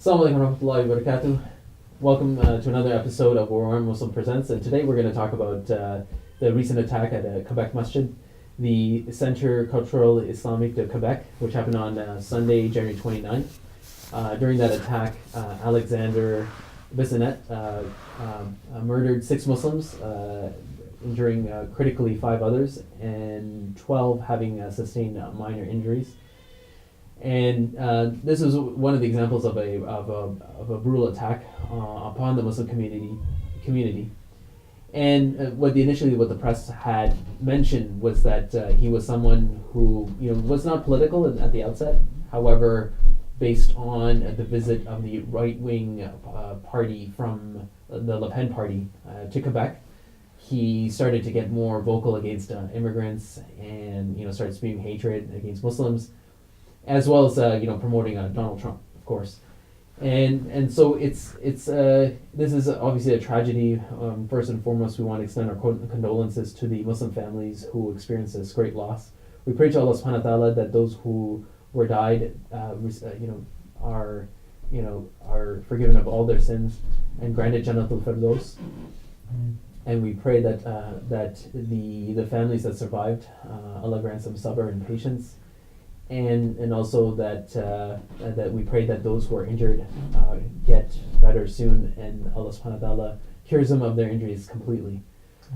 Assalamu alaikum warahmatullahi wabarakatuh. Welcome to another episode of Warren Muslim Presents, and today we're going to talk about the recent attack at a Quebec masjid, the Centre Cultural Islamique de Quebec, which happened on Sunday, January 29th. During that attack, Alexander Bissonnette murdered 6 Muslims, injuring critically 5 others, and 12 having sustained minor injuries. And this is one of the examples of a brutal attack upon the Muslim community. And what the press had mentioned was that he was someone who was not political at the outset. However, based on the visit of the right-wing party from the Le Pen party to Quebec, he started to get more vocal against immigrants and started spewing hatred against Muslims, as well as promoting Donald Trump, of course, and so it's this is obviously a tragedy. First and foremost, we want to extend our condolences to the Muslim families who experienced this great loss. We pray to Allah Subhanahu wa Taala that those who were died, are forgiven of all their sins and granted Jannatul Firdaus. And we pray that the families that survived, Allah grant some sabr and patience. And also that we pray that those who are injured get better soon, and Allah Subhanahu wa Taala cures them of their injuries completely.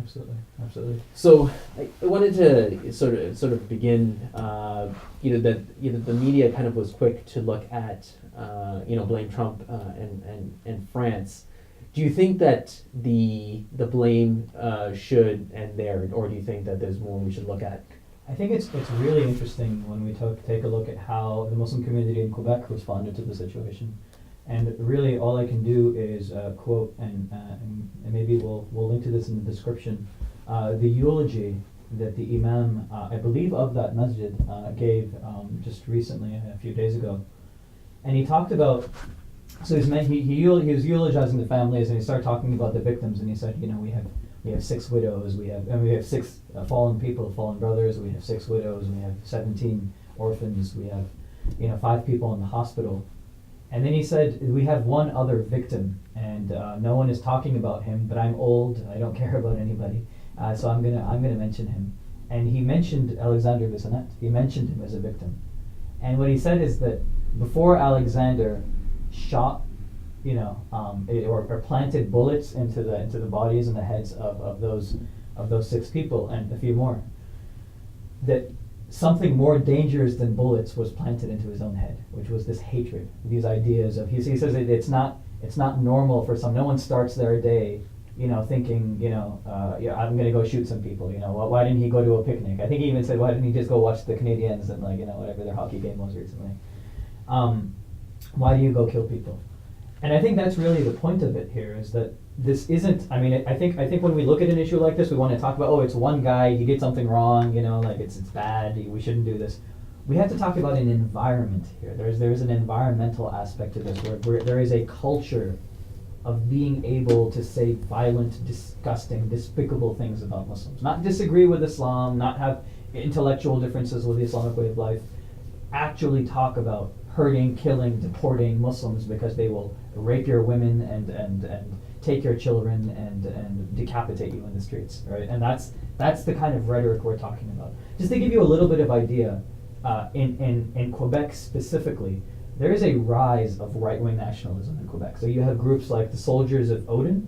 Absolutely. So I wanted to sort of begin. The media kind of was quick to look at blame Trump and France. Do you think that the blame should end there, or do you think that there's more we should look at? I think it's really interesting when we take a look at how the Muslim community in Quebec responded to the situation. And really all I can do is quote, and maybe we'll link to this in the description, the eulogy that the Imam, I believe of that masjid, gave just recently, a few days ago. And he talked about, so he was eulogizing the families, and he started talking about the victims, and he said, we have 6 widows, we have 6 fallen people, fallen brothers, we have 6 widows, we have 17 orphans, we have 5 people in the hospital. And then he said, we have 1 other victim, and no one is talking about him, but I'm old, I don't care about anybody, so I'm gonna mention him. And he mentioned Alexander Bissonnette. He mentioned him as a victim. And what he said is that before Alexander shot or planted bullets into the bodies and the heads of those 6 people and a few more, that something more dangerous than bullets was planted into his own head, which was this hatred, these ideas of he says that it's not normal for no one starts their day thinking I'm gonna go shoot some people. Why didn't he go to a picnic? I think he even said, why didn't he just go watch the Canadiens and whatever their hockey game was recently. Why do you go kill people? And I think that's really the point of it here, is that this isn't, I think when we look at an issue like this, we want to talk about, it's one guy, he did something wrong, it's bad, we shouldn't do this. We have to talk about an environment here. There's an environmental aspect to this, where there is a culture of being able to say violent, disgusting, despicable things about Muslims. Not disagree with Islam, not have intellectual differences with the Islamic way of life, actually talk about hurting, killing, deporting Muslims because they will rape your women and take your children and decapitate you in the streets, right? And that's the kind of rhetoric we're talking about. Just to give you a little bit of idea, in Quebec specifically, there is a rise of right-wing nationalism in Quebec. So you have groups like the Soldiers of Odin.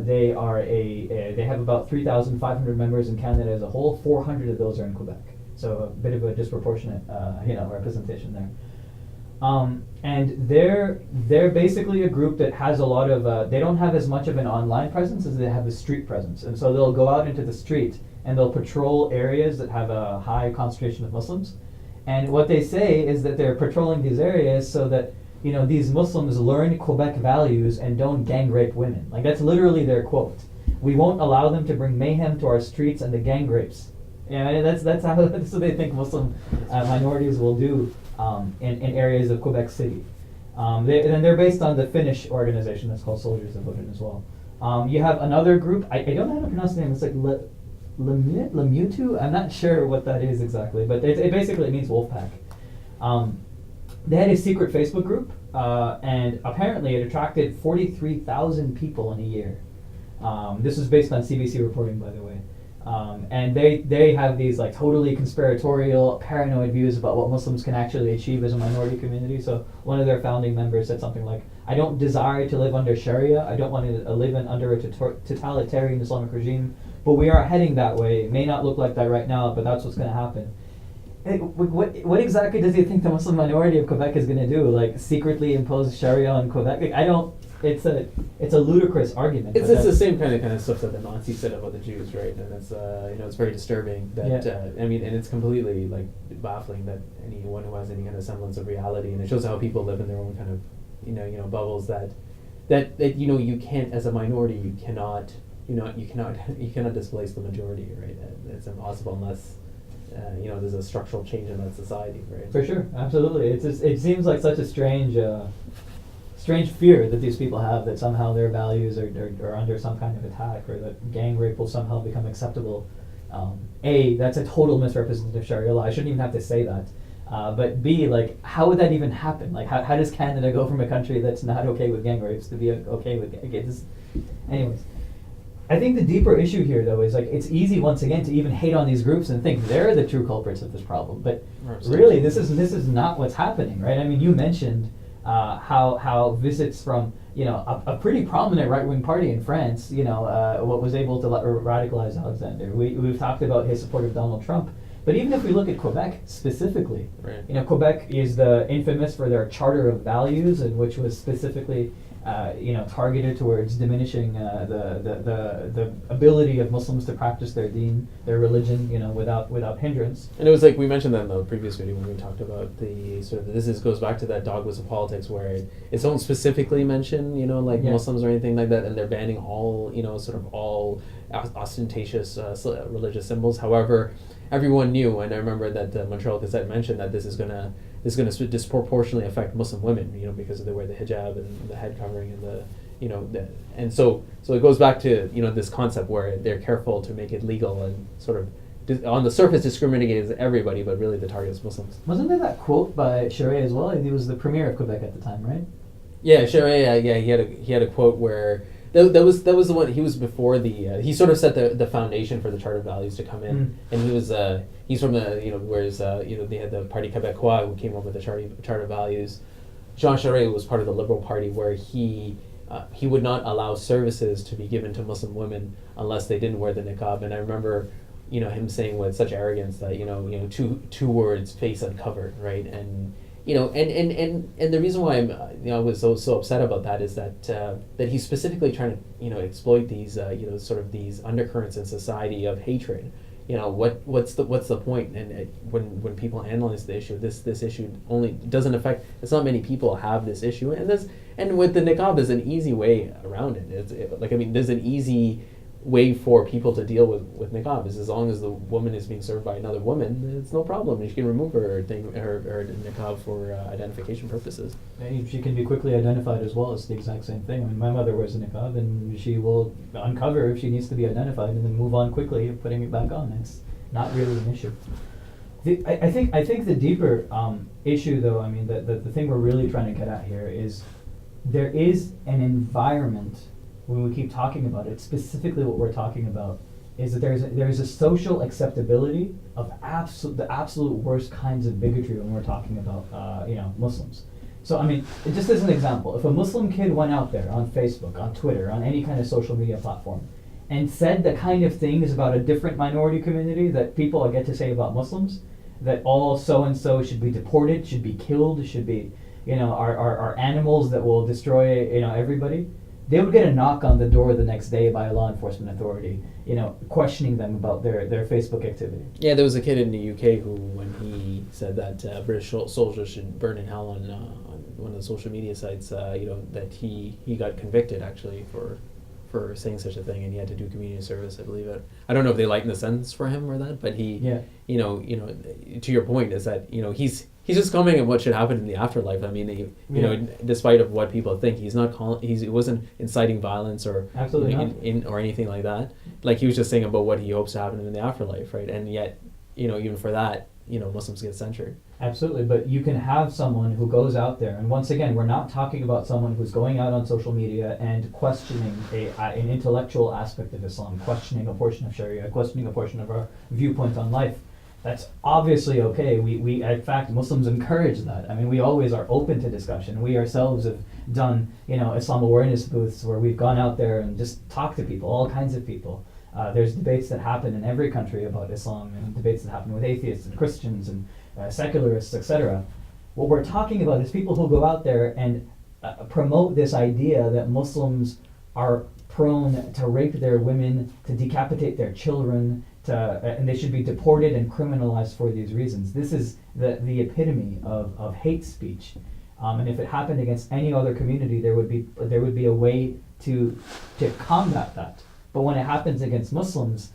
They have about 3,500 members in Canada as a whole. 400 of those are in Quebec. So a bit of a disproportionate representation there. And they're basically a group that has a lot of, they don't have as much of an online presence as they have a street presence. And so they'll go out into the street and they'll patrol areas that have a high concentration of Muslims. And what they say is that they're patrolling these areas so that, these Muslims learn Quebec values and don't gang rape women. Like, that's literally their quote. We won't allow them to bring mayhem to our streets and the gang rapes. That's what they think Muslim minorities will do in areas of Quebec City. They're based on the Finnish organization that's called Soldiers of Odin as well. You have another group, I don't know how to pronounce the name, it's like Lemutu? I'm not sure what that is exactly, but it basically means wolf pack. they had a secret Facebook group, and apparently it attracted 43,000 people in a year. This was based on CBC reporting, by the way. And they have these like totally conspiratorial, paranoid views about what Muslims can actually achieve as a minority community. So one of their founding members said something like, "I don't desire to live under Sharia. I don't want to live under a totalitarian Islamic regime, but we are heading that way. It may not look like that right now, but that's what's going to happen." What exactly does he think the Muslim minority of Quebec is going to do? Like secretly impose Sharia on Quebec? Like, I don't. It's a ludicrous argument. It's the same kind of stuff that the Nazis said about the Jews, right? And it's it's very disturbing that I mean, and it's completely like baffling that anyone who has any kind of semblance of reality, and it shows how people live in their own kind of bubbles that you can't, as a minority, you cannot displace the majority, right? It's impossible unless there's a structural change in that society, right? For sure, absolutely. It seems like such a strange fear that these people have, that somehow their values are under some kind of attack, or that gang rape will somehow become acceptable. That's a total misrepresentation of Sharia law. I shouldn't even have to say that. But B, like, how would that even happen? Like, how does Canada go from a country that's not okay with gang rapes to be okay with this? Anyways, I think the deeper issue here, though, is like it's easy once again to even hate on these groups and think they're the true culprits of this problem. But really, this is not what's happening, right? I mean, you mentioned how visits from a pretty prominent right-wing party in France, what was able to radicalize Alexander. We've talked about his support of Donald Trump. But even if we look at Quebec specifically, right. Quebec is infamous for their Charter of Values, and which was specifically targeted towards diminishing the ability of Muslims to practice their deen, their religion, without hindrance. And it was like we mentioned that in the previous video when we talked about the sort of goes back to that dogmas of politics, where it don't specifically mention Muslims or anything like that, and they're banning all all ostentatious religious symbols. However, everyone knew, and I remember that the Montreal Gazette mentioned that this is going to disproportionately affect Muslim women, because they wear the hijab and the head covering and and so it goes back to this concept where they're careful to make it legal and sort of on the surface discriminating against everybody, but really the target is Muslims. Wasn't there that quote by Charest as well? He was the premier of Quebec at the time, right? Yeah, Charest. He had a quote where. That was the one. He was before he sort of set the foundation for the Charter of Values to come in, and he's from the whereas they had the Parti Québécois who came up with the Charter of Values. Jean Charest was part of the Liberal Party, where he would not allow services to be given to Muslim women unless they didn't wear the niqab. And I remember him saying with such arrogance that two words, face uncovered, right? And and the reason why I was so upset about that is that he's specifically trying to exploit these sort of these undercurrents in society of hatred. What's the point? And when people analyze the issue, this issue only doesn't affect. It's not many people have this issue, and with the niqab, there's an easy way around it. There's an easy way for people to deal with niqab is as long as the woman is being served by another woman, it's no problem. You can remove her niqab for identification purposes. She can be quickly identified as well. It's the exact same thing. I mean, my mother wears a niqab, and she will uncover if she needs to be identified, and then move on quickly, putting it back on. It's not really an issue. I think the deeper issue, though, I mean, the thing we're really trying to get at here is there is an environment. When we keep talking about it, specifically what we're talking about is that there is a social acceptability of the absolute worst kinds of bigotry when we're talking about Muslims. So I mean, just as an example, if a Muslim kid went out there on Facebook, on Twitter, on any kind of social media platform, and said the kind of things about a different minority community that people get to say about Muslims, that all so and so should be deported, should be killed, should be are animals that will destroy everybody. They would get a knock on the door the next day by a law enforcement authority, questioning them about their Facebook activity. Yeah, there was a kid in the UK who, when he said that British soldiers should burn in hell on one of the social media sites, that he got convicted actually for saying such a thing, and he had to do community service, I believe. I don't know if they lightened the sentence for him or that, but to your point is that he's just commenting on what should happen in the afterlife. I mean, despite of what people think, he wasn't inciting violence or absolutely not. Or anything like that. Like, he was just saying about what he hopes to happen in the afterlife, right? And yet even for that, Muslims get censured. Absolutely, but you can have someone who goes out there, and once again, we're not talking about someone who's going out on social media and questioning an intellectual aspect of Islam, questioning a portion of Sharia, questioning a portion of our viewpoint on life. That's obviously okay. We in fact, Muslims encourage that. I mean, we always are open to discussion. We ourselves have done, Islam awareness booths where we've gone out there and just talked to people, all kinds of people. There's debates that happen in every country about Islam, and debates that happen with atheists and Christians and secularists, etc. What we're talking about is people who go out there and promote this idea that Muslims are prone to rape their women, to decapitate their children, and they should be deported and criminalized for these reasons. This is the epitome of hate speech. And if it happened against any other community, there would be a way to combat that. But when it happens against Muslims,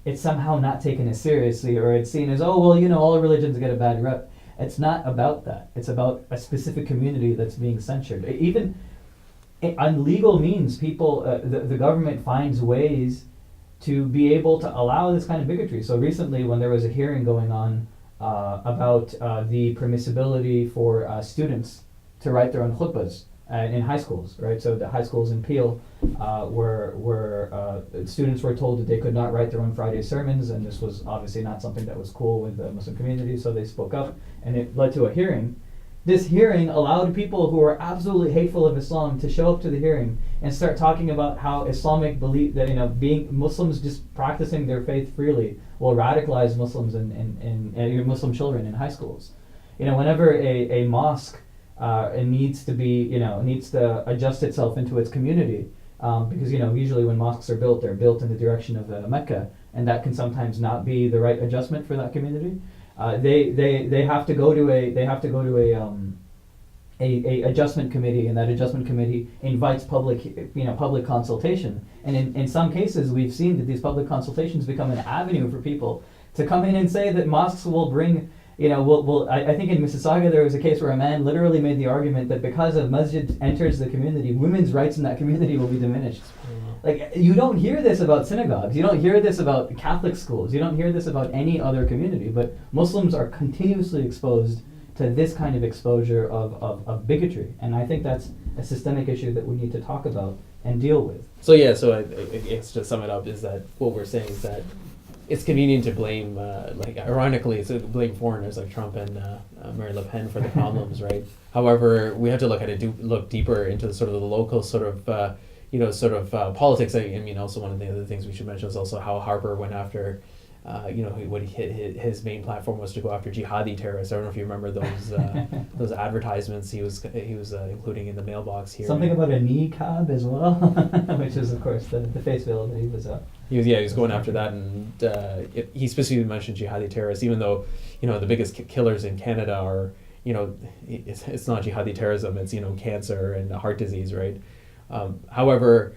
it's somehow not taken as seriously, or it's seen as, oh, well, all religions get a bad rep. It's not about that. It's about a specific community that's being censored. Even on legal means, people, the government finds ways to be able to allow this kind of bigotry. So recently, when there was a hearing going on about the permissibility for students to write their own khutbahs in high schools, right? So the high schools in Peel, where students were told that they could not write their own Friday sermons, and this was obviously not something that was cool with the Muslim community, so they spoke up, and it led to a hearing. This hearing allowed people who were absolutely hateful of Islam to show up to the hearing and start talking about how Islamic belief, that being Muslims just practicing their faith freely will radicalize Muslims and Muslim children in high schools. Whenever a mosque needs to adjust itself into its community, because usually when mosques are built, they're built in the direction of Mecca, and that can sometimes not be the right adjustment for that community. They have to go to a adjustment committee, and that adjustment committee invites public consultation. And in some cases, we've seen that these public consultations become an avenue for people to come in and say that mosques will bring. I think in Mississauga there was a case where a man literally made the argument that because a masjid enters the community, women's rights in that community will be diminished. Like, you don't hear this about synagogues, you don't hear this about Catholic schools, you don't hear this about any other community, but Muslims are continuously exposed to this kind of exposure of bigotry, and I think that's a systemic issue that we need to talk about and deal with. So it's to sum it up, is that what we're saying is that it's convenient to blame, ironically, it's to blame foreigners like Trump and Marine Le Pen for the problems, right? However, we have to look deeper into the local politics. I mean, also one of the other things we should mention is also how Harper went after, his main platform was to go after jihadi terrorists. I don't know if you remember those advertisements he was including in the mailbox here. Something about a niqab as well, which is of course the face veil that he was up. He was going after that, and he specifically mentioned jihadi terrorists, even though the biggest killers in Canada are it's not jihadi terrorism, it's cancer and heart disease, right? However,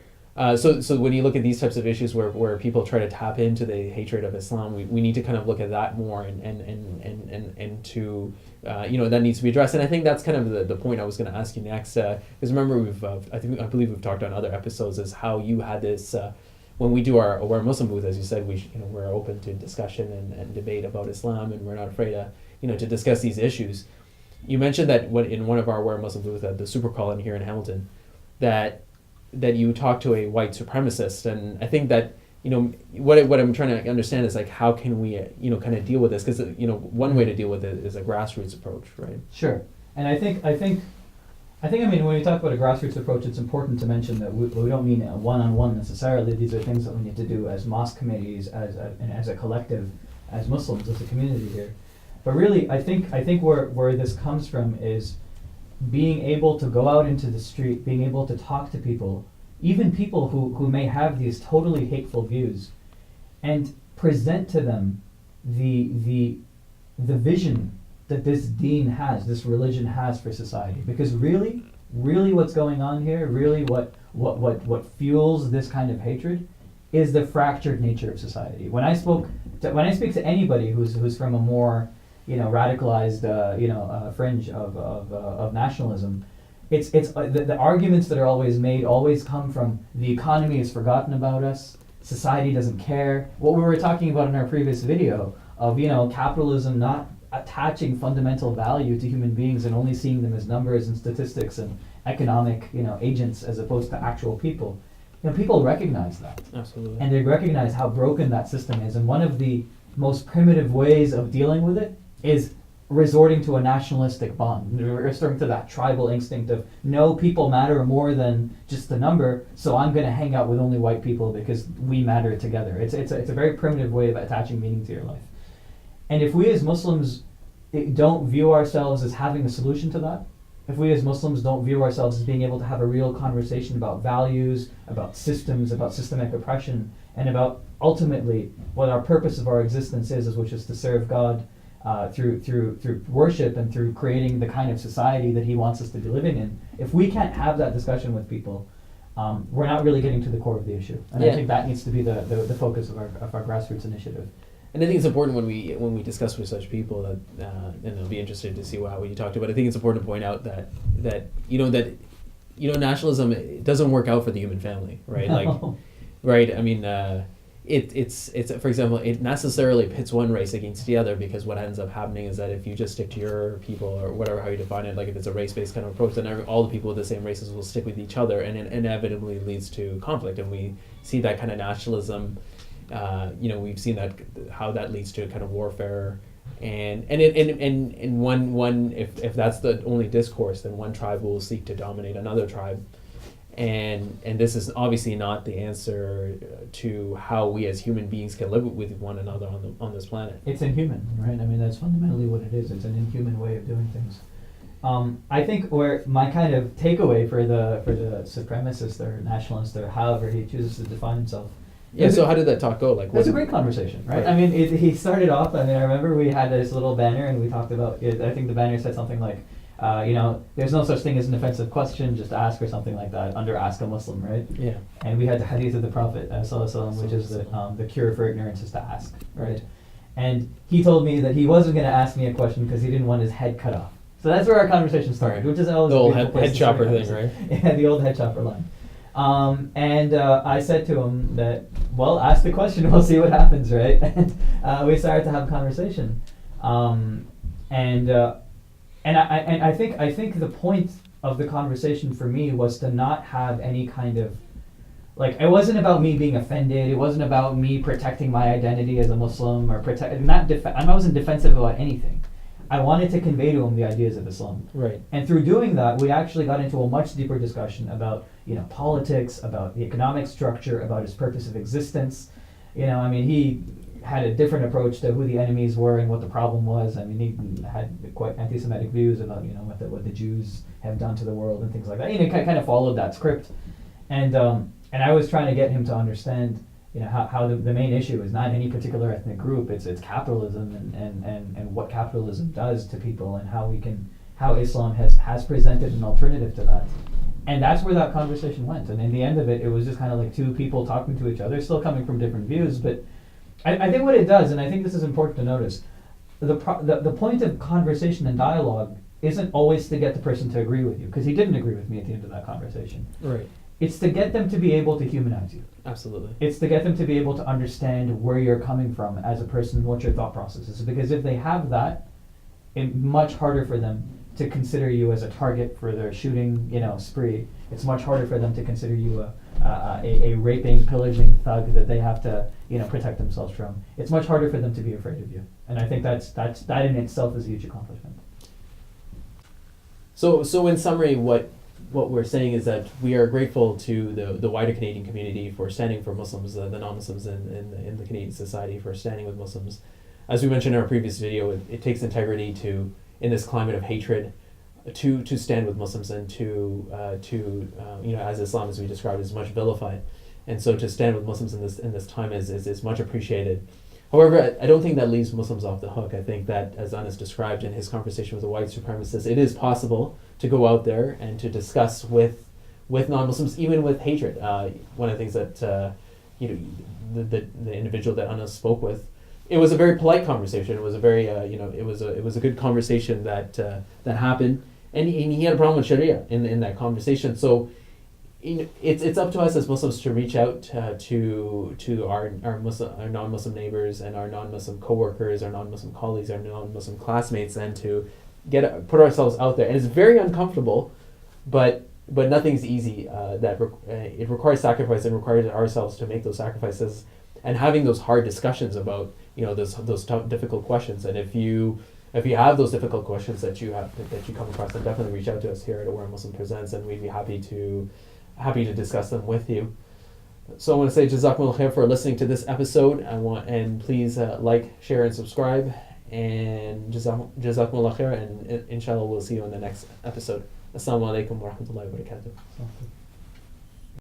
so when you look at these types of issues where people try to tap into the hatred of Islam, we need to kind of look at that more and to that needs to be addressed. And I think that's kind of the point I was going to ask you next, because remember I believe we've talked on other episodes is how you had this. When we do our Aware Muslim booth, as you said, we're open to discussion and debate about Islam, and we're not afraid to discuss these issues. You mentioned that in one of our Aware Muslim booths at the Super Call-in here in Hamilton, that you talked to a white supremacist, and I think that what I'm trying to understand is like how can we kind of deal with this, because one way to deal with it is a grassroots approach, right? Sure, and I think when we talk about a grassroots approach, it's important to mention that we don't mean a one-on-one necessarily. These are things that we need to do as mosque committees, as a collective, as Muslims, as a community here. But really, I think where this comes from is being able to go out into the street, being able to talk to people, even people who may have these totally hateful views, and present to them the vision that this deen has, this religion has for society. Because really what's going on here, really what fuels this kind of hatred is the fractured nature of society. When I speak to anybody who's from a more radicalized fringe of nationalism, it's the arguments that are always made always come from the economy has forgotten about us, society doesn't care. What we were talking about in our previous video of capitalism not attaching fundamental value to human beings and only seeing them as numbers and statistics and economic agents as opposed to actual people. People recognize that. Absolutely. And they recognize how broken that system is. And one of the most primitive ways of dealing with it is resorting to a nationalistic bond, resorting to that tribal instinct of, no, people matter more than just a number, so I'm going to hang out with only white people because we matter together. It's a very primitive way of attaching meaning to your life. And if we as Muslims don't view ourselves as having a solution to that, if we as Muslims don't view ourselves as being able to have a real conversation about values, about systems, about systemic oppression, and about ultimately what our purpose of our existence is, which is to serve God through worship and through creating the kind of society that He wants us to be living in, if we can't have that discussion with people, we're not really getting to the core of the issue. And I think that needs to be the focus of our grassroots initiative. And I think it's important when we discuss with such people that, and I'll be interested to see how you talked about. I think it's important to point out that nationalism, it doesn't work out for the human family, right? Like, right? I mean, it's for example, it necessarily pits one race against the other, because what ends up happening is that if you just stick to your people, or whatever how you define it, like if it's a race-based kind of approach, then all the people with the same races will stick with each other, and it inevitably leads to conflict. And we see that kind of nationalism. We've seen that how that leads to kind of warfare, and one if that's the only discourse, then one tribe will seek to dominate another tribe, and this is obviously not the answer to how we as human beings can live with one another on this planet. It's inhuman, right? I mean, that's fundamentally what it is. It's an inhuman way of doing things. I think where my kind of takeaway for the supremacist or nationalist or however he chooses to define himself. Yeah, so how did that talk go? Like, that's a great conversation, right? I mean, he started off, I remember we had this little banner and we talked about, I think the banner said something like, there's no such thing as an offensive question, just ask, or something like that, under Ask a Muslim, right? Yeah. And we had the hadith of the Prophet, which is the cure for ignorance is to ask, right? And he told me that he wasn't going to ask me a question because he didn't want his head cut off. So that's where our conversation started, which is always the old head chopper thing, right? Yeah, the old head chopper line. I said to him that, well, ask the question, we'll see what happens, right? And we started to have a conversation, and I think the point of the conversation for me was to not have any kind of, like, it wasn't about me being offended. It wasn't about me protecting my identity as a Muslim or I wasn't defensive about anything. I wanted to convey to him the ideas of Islam. Right. And through doing that, we actually got into a much deeper discussion about, politics, about the economic structure, about his purpose of existence. He had a different approach to who the enemies were and what the problem was. He had quite anti-Semitic views about, what the Jews have done to the world and things like that. He kind of followed that script. And I was trying to get him to understand, how the main issue is not any particular ethnic group. It's capitalism and what capitalism does to people, and how Islam has presented an alternative to that. And that's where that conversation went. And in the end of it, it was just kind of like two people talking to each other, still coming from different views. But I think what it does, and I think this is important to notice, the point of conversation and dialogue isn't always to get the person to agree with you, because he didn't agree with me at the end of that conversation. Right. It's to get them to be able to humanize you. Absolutely. It's to get them to be able to understand where you're coming from as a person, what your thought process is. Because if they have that, it's much harder for them to consider you as a target for their shooting, spree. It's much harder for them to consider you a raping, pillaging thug that they have to, protect themselves from. It's much harder for them to be afraid of you. And I think that in itself is a huge accomplishment. So in summary, what we're saying is that we are grateful to the wider Canadian community for standing for Muslims, the non-Muslims in the Canadian society, for standing with Muslims. As we mentioned in our previous video, it takes integrity to, in this climate of hatred, to stand with Muslims and to as Islam, as we described, is much vilified, and so to stand with Muslims in this time is much appreciated. However, I don't think that leaves Muslims off the hook. I think that, as Anas described in his conversation with a white supremacist, it is possible to go out there and to discuss with non-Muslims, even with hatred. One of the things that the individual that Anas spoke with, it was a very polite conversation. It was a very it was a good conversation that happened, and he had a problem with Sharia in that conversation. So it's up to us as Muslims to reach out to our Muslim, our non-Muslim neighbors and our non-Muslim coworkers, our non-Muslim colleagues, our non-Muslim classmates, and to put ourselves out there. And it's very uncomfortable, but nothing's easy. It requires sacrifice and requires ourselves to make those sacrifices and having those hard discussions about those tough, difficult questions. And if you have those difficult questions that you come across, then definitely reach out to us here at Aware Muslim Presents, and we'd be happy to discuss them with you. So I want to say Jazakumullah khair for listening to this episode. And please like, share, and subscribe. And Jazakumullah khair, and inshallah we'll see you in the next episode. Assalamu alaikum wa rahmatullahi wa barakatuh.